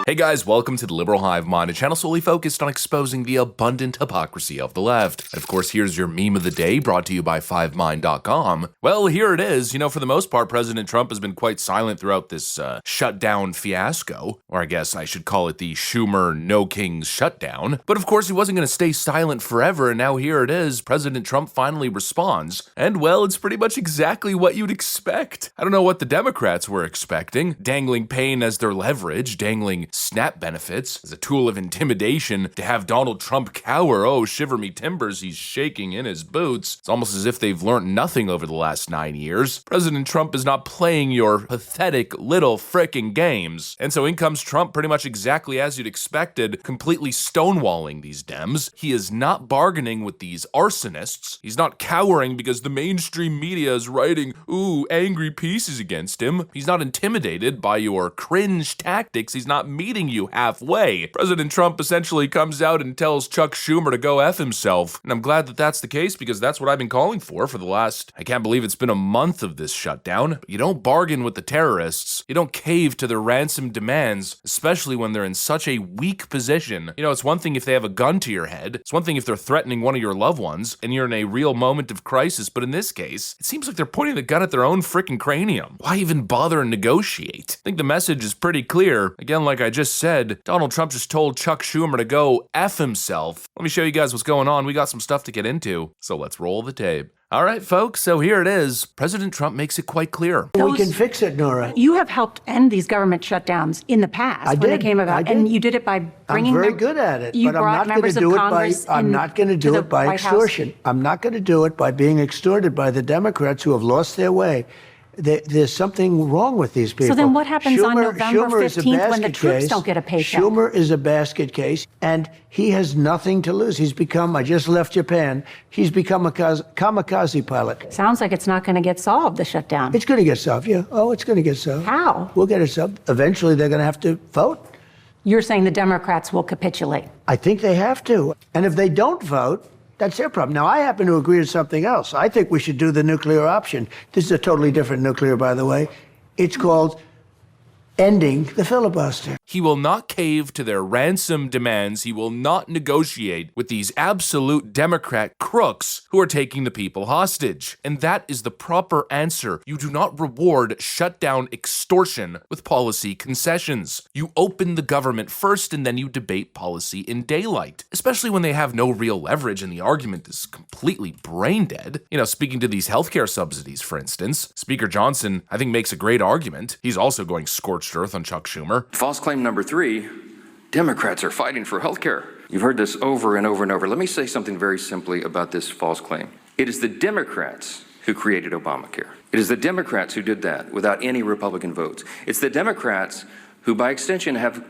Hey guys, welcome to the Liberal Hive Mind, a channel solely focused on exposing the abundant hypocrisy of the left. And of course, here's your meme of the day, brought to you by FiveMind.com. Well, here it is. You know, for the most part, President Trump has been quite silent throughout this shutdown fiasco. Or I guess I should call it the Schumer No Kings shutdown. But of course, he wasn't going to stay silent forever, and now here it is. President Trump finally responds. And well, it's pretty much exactly what you'd expect. I don't know what the Democrats were expecting. Dangling pain as their leverage, dangling SNAP benefits as a tool of intimidation to have Donald Trump cower. Oh, shiver me timbers, he's shaking in his boots. It's almost as if they've learned nothing over the last 9 years. President Trump is not playing your pathetic little frickin' games. And so in comes Trump pretty much exactly as you'd expected, completely stonewalling these Dems. He is not bargaining with these arsonists. He's not cowering because the mainstream media is writing, ooh, angry pieces against him. He's not intimidated by your cringe tactics. He's not meeting you halfway. President Trump essentially comes out and tells Chuck Schumer to go F himself. And I'm glad that that's the case because that's what I've been calling for the last, I can't believe it's been a month of this shutdown. But you don't bargain with the terrorists. You don't cave to their ransom demands, especially when they're in such a weak position. You know, it's one thing if they have a gun to your head. It's one thing if they're threatening one of your loved ones and you're in a real moment of crisis. But in this case, it seems like they're pointing the gun at their own freaking cranium. Why even bother and negotiate? I think the message is pretty clear. Again, like I just said, Donald Trump just told Chuck Schumer to go F himself. Let me show you guys what's going on. We got some stuff to get into, so let's roll the tape. All right, folks, so here it is. President Trump makes it quite clear. We can fix it, Nora. You have helped end these government shutdowns in the past when they came about, and you did it by bringing. I'm very good at it, you but I'm not going to do it by. I'm not going to do it by extortion. I'm not going to do it by being extorted by the Democrats who have lost their way. There's something wrong with these people. So then what happens on November 15th when the troops don't get a paycheck? Schumer is a basket case, and he has nothing to lose. He's become, I just left Japan, he's become a kamikaze pilot. Sounds like it's not going to get solved, the shutdown. It's going to get solved, yeah. Oh, it's going to get solved. How? We'll get it solved. Eventually, they're going to have to vote. You're saying the Democrats will capitulate? I think they have to. And if they don't vote, that's their problem. Now, I happen to agree with something else. I think we should do the nuclear option. This is a totally different nuclear, by the way. It's called ending the filibuster. He will not cave to their ransom demands. He will not negotiate with these absolute Democrat crooks who are taking the people hostage. And that is the proper answer. You do not reward shutdown extortion with policy concessions. You open the government first and then you debate policy in daylight, especially when they have no real leverage and the argument is completely brain dead. You know, speaking to these healthcare subsidies, for instance, Speaker Johnson, I think, makes a great argument. He's also going scorched earth on Chuck Schumer. False claim number 3, Democrats are fighting for health care. You've heard this over and over and over. Let me say something very simply about this false claim. It is the Democrats who created Obamacare. It is the Democrats who did that without any Republican votes. It's the Democrats who, by extension, have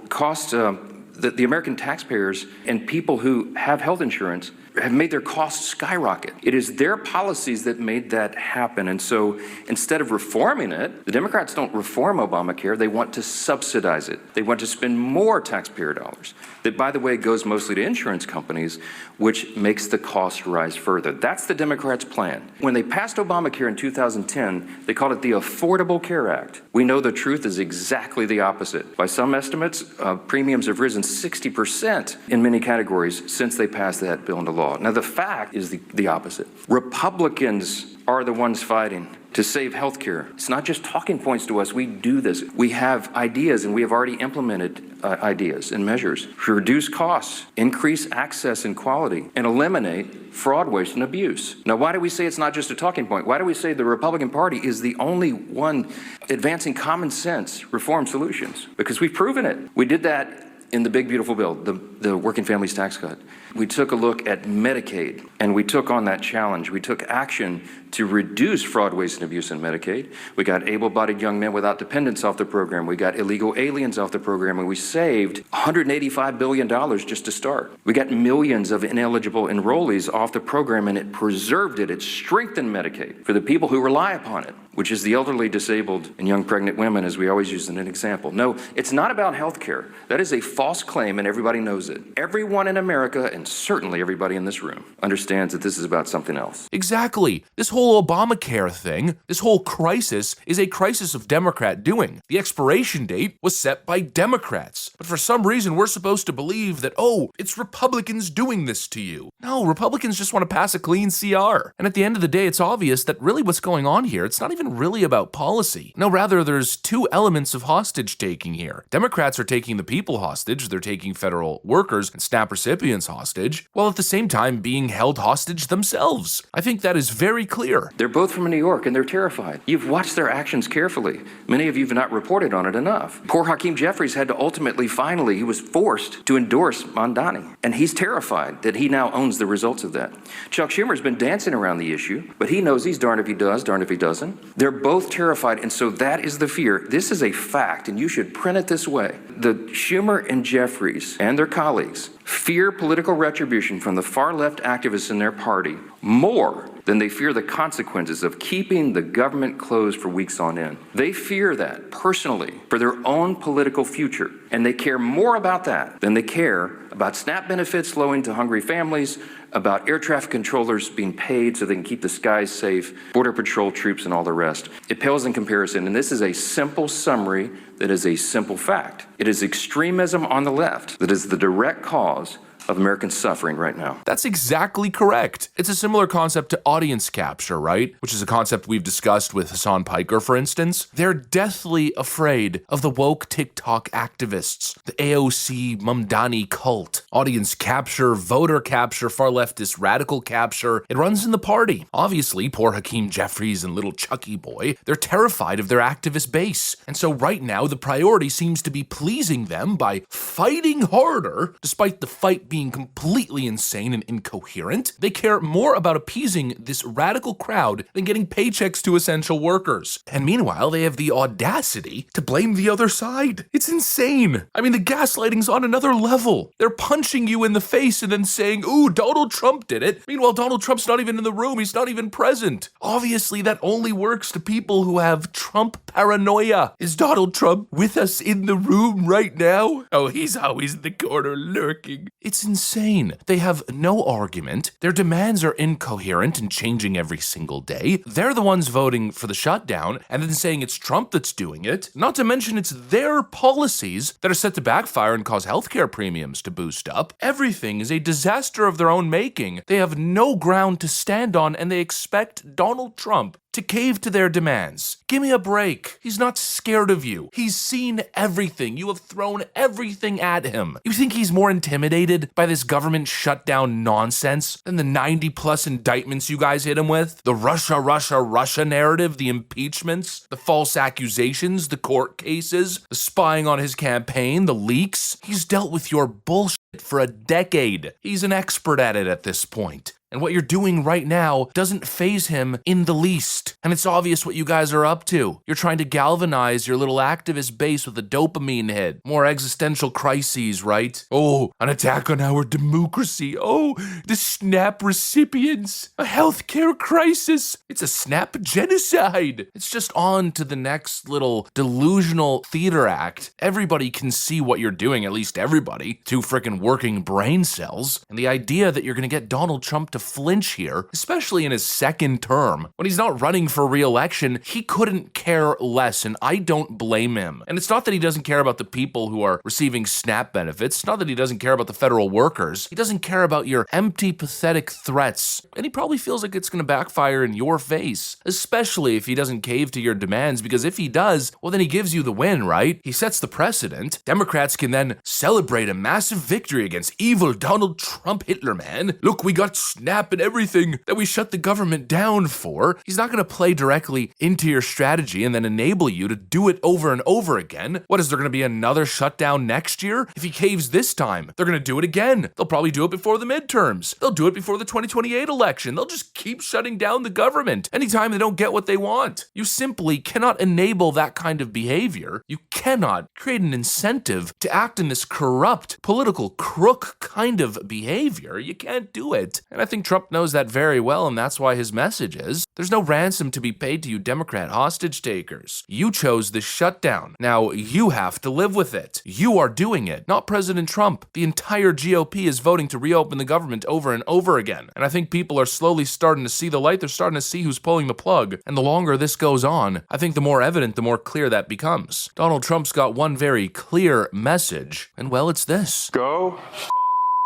cost the American taxpayers and people who have health insurance have made their costs skyrocket. It is their policies that made that happen. And so instead of reforming it, the Democrats don't reform Obamacare. They want to subsidize it. They want to spend more taxpayer dollars. That, by the way, goes mostly to insurance companies, which makes the cost rise further. That's the Democrats' plan. When they passed Obamacare in 2010, they called it the Affordable Care Act. We know the truth is exactly the opposite. By some estimates, premiums have risen 60% in many categories since they passed that bill into law. Now, the fact is the opposite. Republicans are the ones fighting to save health care. It's not just talking points to us. We do this. We have ideas, and we have already implemented ideas and measures to reduce costs, increase access and quality, and eliminate fraud, waste, and abuse. Now, why do we say it's not just a talking point? Why do we say the Republican Party is the only one advancing common sense reform solutions? Because we've proven it. We did that in the big, beautiful bill, the Working Families Tax Cut. We took a look at Medicaid, and we took on that challenge. We took action to reduce fraud, waste, and abuse in Medicaid. We got able-bodied young men without dependents off the program. We got illegal aliens off the program, and we saved $185 billion just to start. We got millions of ineligible enrollees off the program, and it preserved it. It strengthened Medicaid for the people who rely upon it. which is the elderly, disabled, and young pregnant women, as we always use as an example. No, it's not about health care. That is a false claim, and everybody knows it. Everyone in America, and certainly everybody in this room, understands that this is about something else. Exactly. This whole Obamacare thing, this whole crisis is a crisis of Democrat doing. The expiration date was set by Democrats. But for some reason, we're supposed to believe that, oh, it's Republicans doing this to you. No, Republicans just want to pass a clean CR. And at the end of the day, it's obvious that really what's going on here, it's not even really about policy. No, rather, there's two elements of hostage taking here. Democrats are taking the people hostage, they're taking federal workers and SNAP recipients hostage, while at the same time being held hostage themselves. I think that is very clear. They're both from New York, and they're terrified. You've watched their actions carefully. Many of you have not reported on it enough. Poor Hakeem Jeffries had to ultimately, finally, he was forced to endorse Mondani, and he's terrified that he now owns the results of that. Chuck Schumer's been dancing around the issue, but he knows he's darned if he does, darned if he doesn't. They're both terrified, and so that is the fear. This is a fact, and you should print it this way. The Schumer and Jeffries and their colleagues fear political retribution from the far-left activists in their party more than they fear the consequences of keeping the government closed for weeks on end. They fear that personally for their own political future, and they care more about that than they care about SNAP benefits flowing to hungry families, about air traffic controllers being paid so they can keep the skies safe, Border Patrol troops, and all the rest. It pales in comparison, and this is a simple summary that is a simple fact. It is extremism on the left that is the direct cause of American suffering right now. That's exactly correct. It's a similar concept to audience capture, right? Which is a concept we've discussed with Hassan Piker, for instance. They're deathly afraid of the woke TikTok activists, the AOC Mamdani cult. Audience capture, voter capture, far leftist radical capture. It runs in the party. Obviously, poor Hakeem Jeffries and little Chucky boy, they're terrified of their activist base. And so right now, the priority seems to be pleasing them by fighting harder, despite the fight being completely insane and incoherent. They care more about appeasing this radical crowd than getting paychecks to essential workers. And meanwhile, they have the audacity to blame the other side. It's insane. I mean, the gaslighting's on another level. They're punching you in the face and then saying, ooh, Donald Trump did it. Meanwhile, Donald Trump's not even in the room. He's not even present. Obviously, that only works to people who have Trump paranoia. Is Donald Trump with us in the room right now? Oh, he's always in the corner lurking. It's insane. They have no argument. Their demands are incoherent and changing every single day. They're the ones voting for the shutdown and then saying it's Trump that's doing it. Not to mention it's their policies that are set to backfire and cause healthcare premiums to boost up. Everything is a disaster of their own making. They have no ground to stand on and they expect Donald Trump to cave to their demands. Give me a break. He's not scared of you. He's seen everything. You have thrown everything at him. You think he's more intimidated by this government shutdown nonsense than the 90+ indictments you guys hit him with? The Russia narrative, the impeachments, the false accusations, the court cases, the spying on his campaign, the leaks. He's dealt with your bullshit for a decade. He's an expert at it at this point. And what you're doing right now doesn't faze him in the least. And it's obvious what you guys are up to. You're trying to galvanize your little activist base with a dopamine hit. More existential crises, right? Oh, an attack on our democracy. Oh, the SNAP recipients. A healthcare crisis. It's a SNAP genocide. It's just on to the next little delusional theater act. Everybody can see what you're doing, at least everybody. Two frickin' working brain cells. And the idea that you're gonna get Donald Trump to flinch here, especially in his second term. When he's not running for re-election, he couldn't care less, and I don't blame him. And it's not that he doesn't care about the people who are receiving SNAP benefits. It's not that he doesn't care about the federal workers. He doesn't care about your empty, pathetic threats. And he probably feels like it's going to backfire in your face, especially if he doesn't cave to your demands, because if he does, well, then he gives you the win, right? He sets the precedent. Democrats can then celebrate a massive victory against evil Donald Trump Hitler, man. Look, we got SNAP and everything that we shut the government down for. He's not going to play directly into your strategy and then enable you to do it over and over again. What, is there going to be another shutdown next year? If he caves this time, they're going to do it again. They'll probably do it before the midterms. They'll do it before the 2028 election. They'll just keep shutting down the government anytime they don't get what they want. You simply cannot enable that kind of behavior. You cannot create an incentive to act in this corrupt, political crook kind of behavior. You can't do it. And I think think Trump knows that very well, and that's why his message is, there's no ransom to be paid to you Democrat hostage takers. You chose the shutdown. Now, you have to live with it. You are doing it, not President Trump. The entire GOP is voting to reopen the government over and over again. And I think people are slowly starting to see the light. They're starting to see who's pulling the plug. And the longer this goes on, I think the more evident, the more clear that becomes. Donald Trump's got one very clear message, and well, it's this. Go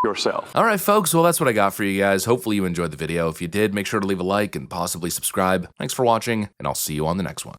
yourself. All right, folks, well, that's what I got for you guys. Hopefully you enjoyed the video. If you did, make sure to leave a like and possibly subscribe. Thanks for watching, and I'll see you on the next one.